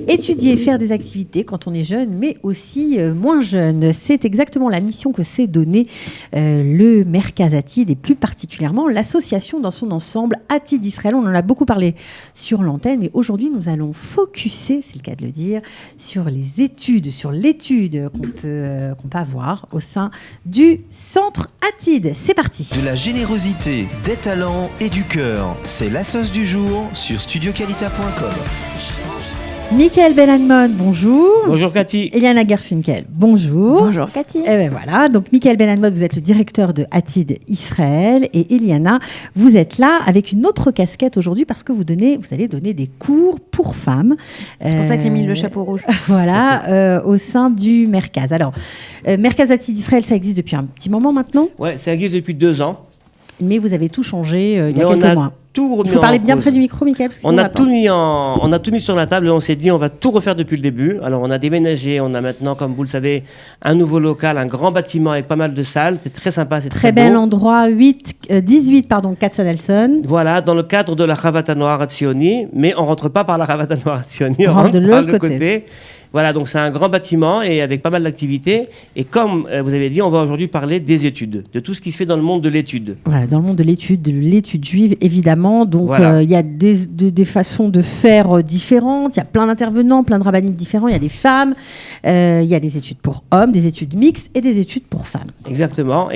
Étudier, faire des activités quand on est jeune, mais aussi moins jeune. C'est exactement la mission que s'est donnée le Merkaz Atid et plus particulièrement l'association dans son ensemble Atid Israël. On en a beaucoup parlé sur l'antenne, mais aujourd'hui nous allons focuser, c'est le cas de le dire, sur les études, sur l'étude qu'on peut avoir au sein du centre Atid. C'est parti. De la générosité, des talents et du cœur, c'est la sauce du jour sur studioqualita.com. Michael Ben-Hadmon, bonjour. Bonjour Cathy. Eliana Gerfunkel, bonjour. Bonjour Cathy. Et ben voilà, donc Michael Ben-Hadmon, vous êtes le directeur de Atid Israël et Eliana, vous êtes là avec une autre casquette aujourd'hui parce que vous allez donner des cours pour femmes. C'est pour ça que j'ai mis le chapeau rouge. Voilà, au sein du Merkaz. Alors, Merkaz Atid Israël, ça existe depuis un petit moment maintenant. Ouais, ça existe depuis 2 ans. Mais vous avez tout changé il y a quelques mois. Il faut parler bien près du micro, Michael. On a tout mis sur la table et on s'est dit on va tout refaire depuis le début. Alors on a déménagé, on a maintenant, comme vous le savez, un nouveau local, un grand bâtiment avec pas mal de salles. C'est très sympa, c'est très bel beau. endroit, 18 Katz-Adelson. Voilà, dans le cadre de la Chavata Noar Hatzioni, mais on rentre pas par la Chavata Noar Hatzioni, on rentre de par l'autre le côté. Voilà, donc c'est un grand bâtiment et avec pas mal d'activités. Et comme vous avez dit, on va aujourd'hui parler des études, de tout ce qui se fait dans le monde de l'étude. Voilà, dans le monde de l'étude juive, évidemment. Donc, voilà. Il y a des façons de faire différentes. Il y a plein d'intervenants, plein de rabbinites différents. Il y a des femmes, il y a des études pour hommes, des études mixtes et des études pour femmes. Exactement.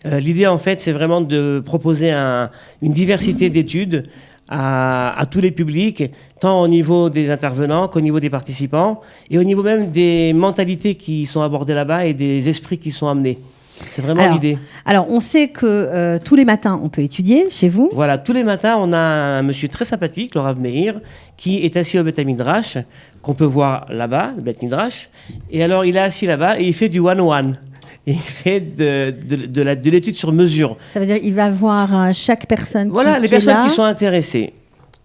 L'idée, en fait, c'est vraiment de proposer une diversité d'études à tous les publics, tant au niveau des intervenants qu'au niveau des participants, et au niveau même des mentalités qui sont abordées là-bas et des esprits qui sont amenés. C'est vraiment l'idée. Alors, on sait que tous les matins, on peut étudier chez vous. Voilà, tous les matins, on a un monsieur très sympathique, le Rav Meir, qui est assis au Beth Midrash, qu'on peut voir là-bas, le Beth Midrash. Et alors, il est assis là-bas et il fait du one-on-one. Il fait de l'étude sur mesure. Ça veut dire qu'il va voir chaque personne les personnes qui sont intéressées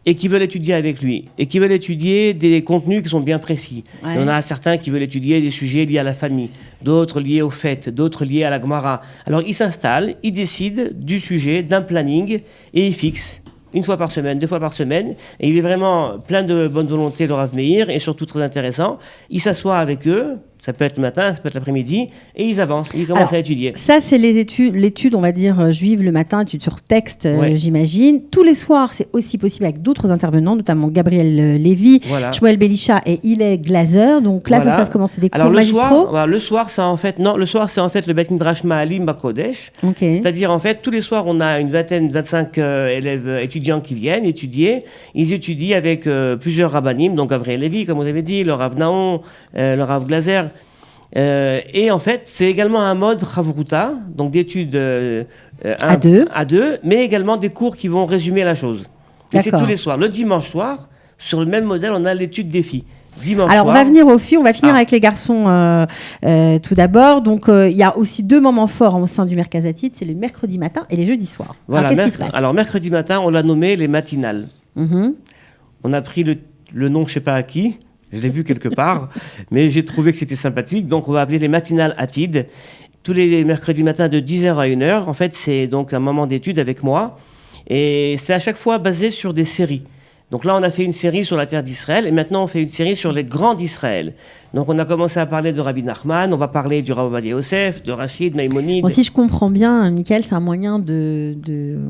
et qui veulent étudier avec lui et qui veulent étudier des contenus qui sont bien précis. Ouais. Il y en a certains qui veulent étudier des sujets liés à la famille, d'autres liés aux fêtes, d'autres liés à la Gemara. Alors il s'installe, il décide du sujet, d'un planning et il fixe 1 fois par semaine, 2 fois par semaine. Et il est vraiment plein de bonne volonté, le Rav Meir, et surtout très intéressant. Il s'assoit avec eux. Ça peut être le matin, ça peut être l'après-midi, et ils avancent, ils commencent à étudier. Ça, c'est l'étude, on va dire, juive le matin, étude sur texte, j'imagine. Tous les soirs, c'est aussi possible avec d'autres intervenants, notamment Gabriel Lévy, Shmuel Belisha et Hillel Glaser. Donc là, ça se passe comment? C'est des cours magistraux? Le soir, c'est en fait le Beth Midrash Mahalim Bakodesh. Okay. C'est-à-dire, en fait, tous les soirs, on a une 25 élèves étudiants qui viennent étudier. Ils étudient avec plusieurs rabbanim, donc Gabriel Lévy, comme vous avez dit, le Rav Naon, le Rav Glaser. Et en fait, c'est également un mode Chavruta, donc d'études à deux, mais également des cours qui vont résumer la chose. Et c'est tous les soirs. Le dimanche soir, sur le même modèle, on a l'étude des filles. Alors, on va venir aux filles, on va finir avec les garçons tout d'abord. Donc, il y a aussi 2 moments forts au sein du Merkaz Atid, c'est le mercredi matin et les jeudis soirs. Voilà, alors, qu'est-ce qui se passe? Alors, mercredi matin, on l'a nommé les matinales. On a pris le nom, je ne sais pas à qui. Je l'ai vu quelque part, mais j'ai trouvé que c'était sympathique. Donc, on va appeler les matinales Atid. Tous les mercredis matins de 10h à 1h. En fait, c'est donc un moment d'étude avec moi. Et c'est à chaque fois basé sur des séries. Donc là, on a fait une série sur la terre d'Israël et maintenant, on fait une série sur les grands d'Israël. Donc, on a commencé à parler de Rabbi Nachman, on va parler du Rav Ovadia Yosef, de Rachid, Maïmonide. Bon, si je comprends bien, Michael, c'est un moyen de,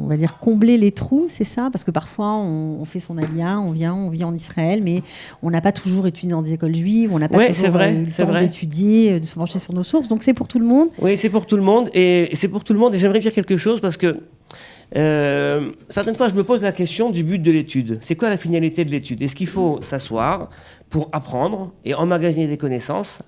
on va dire, combler les trous, c'est ça? Parce que parfois, on fait son alia, on vit en Israël, mais on n'a pas toujours étudié dans des écoles juives, on n'a pas toujours eu le temps d'étudier, de se pencher sur nos sources. Donc, c'est pour tout le monde? Oui, c'est pour tout le monde. Et j'aimerais dire quelque chose parce que certaines fois, je me pose la question du but de l'étude. C'est quoi la finalité de l'étude? Est-ce qu'il faut s'asseoir pour apprendre et emmagasiner des connaissances,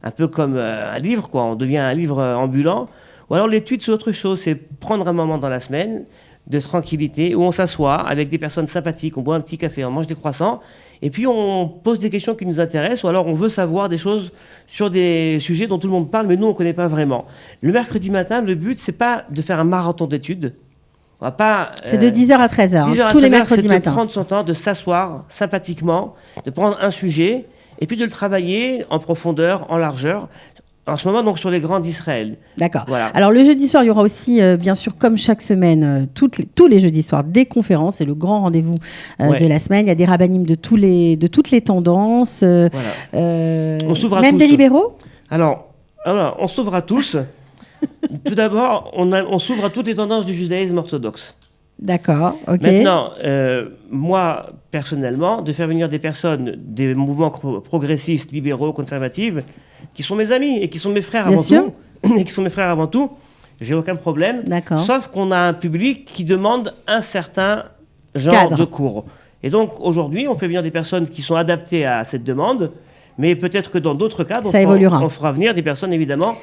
un peu comme un livre, quoi. On devient un livre ambulant. Ou alors l'étude, c'est autre chose. C'est prendre un moment dans la semaine de tranquillité où on s'assoit avec des personnes sympathiques, on boit un petit café, on mange des croissants, et puis on pose des questions qui nous intéressent, ou alors on veut savoir des choses sur des sujets dont tout le monde parle, mais nous, on ne connaît pas vraiment. Le mercredi matin, le but, c'est pas de faire un marathon d'études. C'est de 10h à 13h, tous les mercredis matins. C'est de prendre son temps, de s'asseoir sympathiquement, de prendre un sujet et puis de le travailler en profondeur, en largeur. en ce moment donc sur les grands d'Israël. D'accord. Voilà. Alors le jeudi soir, il y aura aussi, bien sûr, comme chaque semaine, tous les jeudis soirs, des conférences. C'est le grand rendez-vous de la semaine. Il y a des rabbinim de toutes les tendances. On s'ouvre à même tous. des libéraux. Alors, on s'ouvre à tous. Tout d'abord, on s'ouvre à toutes les tendances du judaïsme orthodoxe. D'accord, ok. Maintenant, moi, personnellement, de faire venir des personnes des mouvements progressistes, libéraux, conservatifs, qui sont mes amis et qui sont mes frères Bien avant sûr. tout, et qui sont mes frères avant tout, j'ai aucun problème. D'accord. Sauf qu'on a un public qui demande un certain genre Cadre. de cours. Et donc, aujourd'hui, on fait venir des personnes qui sont adaptées à cette demande, mais peut-être que dans d'autres cadres, Ça évoluera. on fera venir des personnes, évidemment,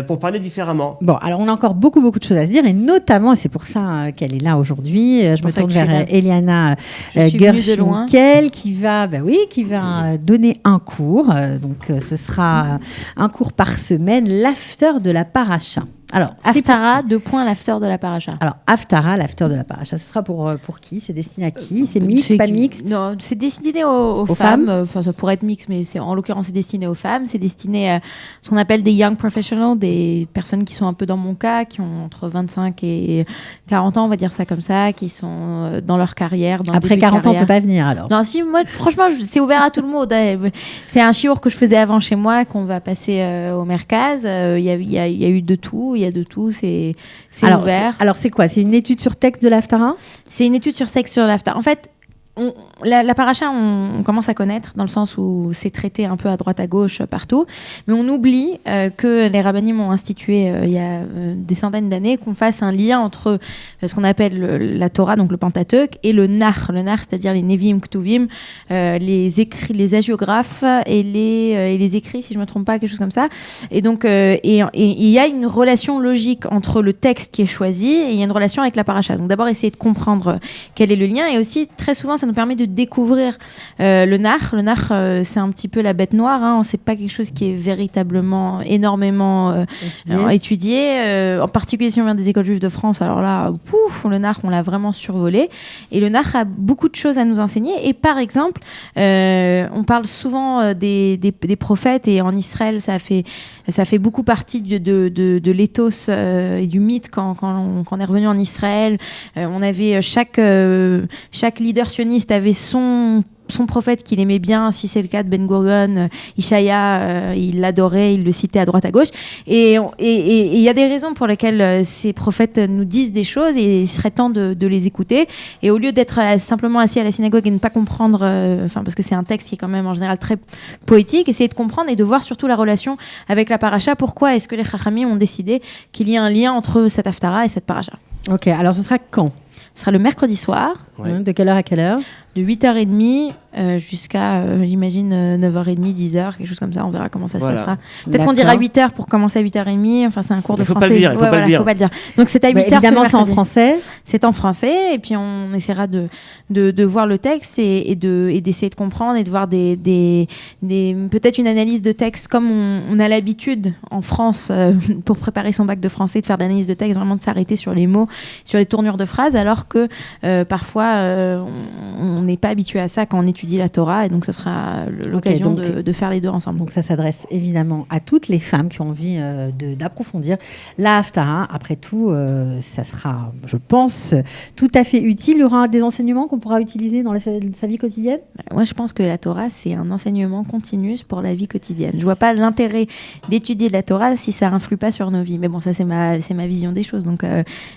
pour parler différemment. Bon, alors on a encore beaucoup de choses à se dire, et notamment, et c'est pour ça qu'elle est là aujourd'hui, je me pour ça tourne que je suis vers là. Eliana Je suis venue de loin. Gerfinkel, qui va donner un cours. Donc, ce sera un cours par semaine, l'after de la paracha. Alors, c'est pour Haftara, 2 points, l'after de la paracha. Alors, Haftara, l'after de la paracha, ce sera pour qui? C'est destiné à qui? C'est mixte, pas mixte? Non, c'est destiné aux femmes. Enfin, ça pourrait être mixte, mais en l'occurrence, c'est destiné aux femmes. C'est destiné à ce qu'on appelle des young professionals, des personnes qui sont un peu dans mon cas, qui ont entre 25 et 40 ans, on va dire ça comme ça, qui sont dans leur carrière. Après 40 ans, on ne peut pas venir alors. Non, si, moi, franchement, c'est ouvert à tout le monde. C'est un chiour que je faisais avant chez moi, qu'on va passer au Merkaz. Il y a eu de tout. Il y a de tout, c'est ouvert. Alors, c'est quoi? C'est une étude sur texte de l'Haftara? C'est une étude sur texte sur l'Haftara. En fait, la paracha, on commence à connaître, dans le sens où c'est traité un peu à droite à gauche partout, mais on oublie que les rabbinim ont institué il y a des centaines d'années qu'on fasse un lien entre ce qu'on appelle la Torah, donc le Pentateuque, et le Nach, c'est-à-dire les Nevi'im, Ktuvim, les écrits, les hagiographes et les écrits, si je me trompe pas, quelque chose comme ça. Et donc, et il y a une relation logique entre le texte qui est choisi et il y a une relation avec la paracha. Donc d'abord essayer de comprendre quel est le lien, et aussi très souvent ça nous permet de découvrir le Nach. Le Nach, c'est un petit peu la bête noire, hein. C'est pas quelque chose qui est véritablement énormément étudié. En particulier si on vient des écoles juives de France, alors là, le Nach, on l'a vraiment survolé. Et le Nach a beaucoup de choses à nous enseigner. Et par exemple, on parle souvent des prophètes, et en Israël, ça fait beaucoup partie de l'éthos et du mythe quand on est revenu en Israël. On avait chaque leader sioniste avait son prophète qu'il aimait bien. Si c'est le cas de Ben Gurion, Ishaïa, il l'adorait, il le citait à droite à gauche. Et il y a des raisons pour lesquelles ces prophètes nous disent des choses, et il serait temps de les écouter. Et au lieu d'être simplement assis à la synagogue et ne pas comprendre, parce que c'est un texte qui est quand même en général très poétique, essayer de comprendre et de voir surtout la relation avec la paracha. Pourquoi est-ce que les Chachamim ont décidé qu'il y a un lien entre cette Haftara et cette paracha? Ok, alors ce sera quand? Ce sera le mercredi soir. Ouais. De quelle heure à quelle heure? De 8h30 jusqu'à, j'imagine, 9h30, 10h, quelque chose comme ça. On verra comment ça se passera. Peut-être qu'on dira 8h pour commencer à 8h30. Enfin, c'est un cours de français. Il faut pas le dire. Donc, c'est à 8h. Évidemment, c'est en français. C'est en français. Et puis, on essaiera de voir le texte et d'essayer de comprendre et de voir peut-être une analyse de texte comme on a l'habitude en France pour préparer son bac de français, de faire de l'analyse de texte, vraiment de s'arrêter sur les mots, sur les tournures de phrases, alors que parfois, on n'est pas habitué à ça quand on étudie la Torah, et donc ce sera l'occasion de faire les deux ensemble. Donc ça s'adresse évidemment à toutes les femmes qui ont envie d'approfondir la Haftara. Après tout, ça sera, je pense, tout à fait utile. Il y aura des enseignements qu'on pourra utiliser dans sa vie quotidienne? Moi, je pense que la Torah, c'est un enseignement continu pour la vie quotidienne. Je vois pas l'intérêt d'étudier la Torah si ça influe pas sur nos vies. Mais bon, ça, c'est ma vision des choses. Donc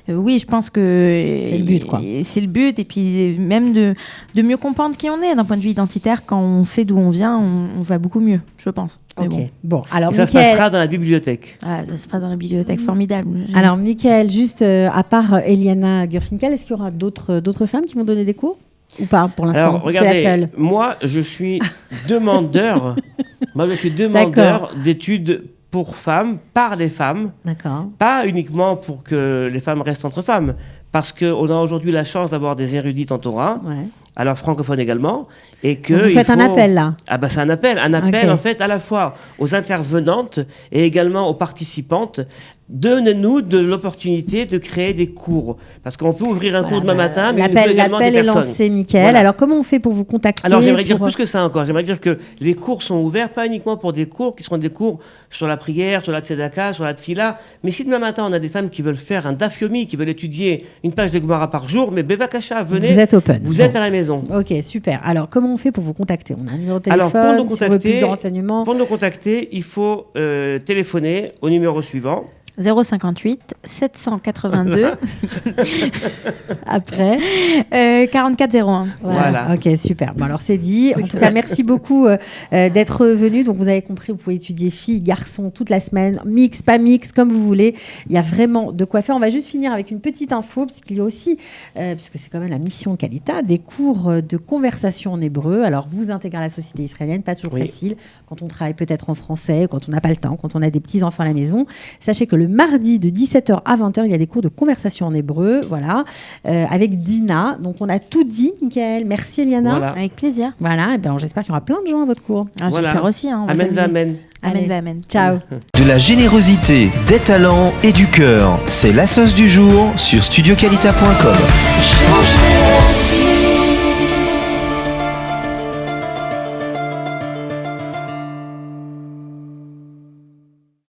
oui, je pense que c'est le but, quoi. C'est le but, et puis même de mieux comprendre qui on est d'un point de vue identitaire. Quand on sait d'où on vient, on va beaucoup mieux, je pense. Mais ok. Bon, alors ça se passera dans la bibliothèque. Ah, ça se passera dans la bibliothèque, formidable. Alors, Mickaël, juste à part Eliana Gerfinkel, est-ce qu'il y aura d'autres femmes qui vont donner des cours ou pas pour l'instant? Alors, regardez, c'est la seule. moi, je suis demandeur. D'études pour femmes, par les femmes. D'accord. Pas uniquement pour que les femmes restent entre femmes, parce qu'on a aujourd'hui la chance d'avoir des érudites en Torah. Ouais. Alors francophones également, et que donc vous faites un appel là. Ah bah c'est un appel okay. En fait à la fois aux intervenantes et également aux participantes donnez-nous de l'opportunité de créer des cours. Parce qu'on peut ouvrir un cours demain matin, mais il nous faut également l'appel des est personnes. lancé, Mickaël. Voilà. Alors, comment on fait pour vous contacter? Alors, j'aimerais dire plus que ça encore. J'aimerais dire que les cours sont ouverts, pas uniquement pour des cours qui seront des cours sur la prière, sur la tzedaka, sur la tfila, mais si demain matin, on a des femmes qui veulent faire un daf yomi, qui veulent étudier une page de Gemara par jour, mais bevakasha, venez. Vous êtes open. Vous êtes à la maison. Ok, super. Alors, comment on fait pour vous contacter? On a un numéro de Alors, téléphone, pour nous si vous voulez plus contacter, de renseignements. Pour nous contacter, il faut téléphoner au numéro suivant. 058 782 Après. 4401. Voilà. Ok, super. Bon, alors c'est dit. En tout cas, merci beaucoup d'être venu. Donc, vous avez compris, vous pouvez étudier filles, garçons toute la semaine, mix, pas mix, comme vous voulez. Il y a vraiment de quoi faire. On va juste finir avec une petite info, parce qu'il y a aussi, puisque c'est quand même la mission Kalita, des cours de conversation en hébreu. Alors, vous intégrez à la société israélienne, pas toujours facile, quand on travaille peut-être en français, quand on n'a pas le temps, quand on a des petits-enfants à la maison. Sachez que le mardi de 17h à 20h, il y a des cours de conversation en hébreu, voilà, avec Dina. Donc, on a tout dit, Mickaël. Merci, Eliana. Voilà. Avec plaisir. Voilà, et ben, j'espère qu'il y aura plein de gens à votre cours. Voilà. J'espère aussi. Hein, on va Amen, s'amuser. amen. Allez. Amen, amen. Ciao. De la générosité, des talents et du cœur, c'est la sauce du jour sur studioqualita.com. Change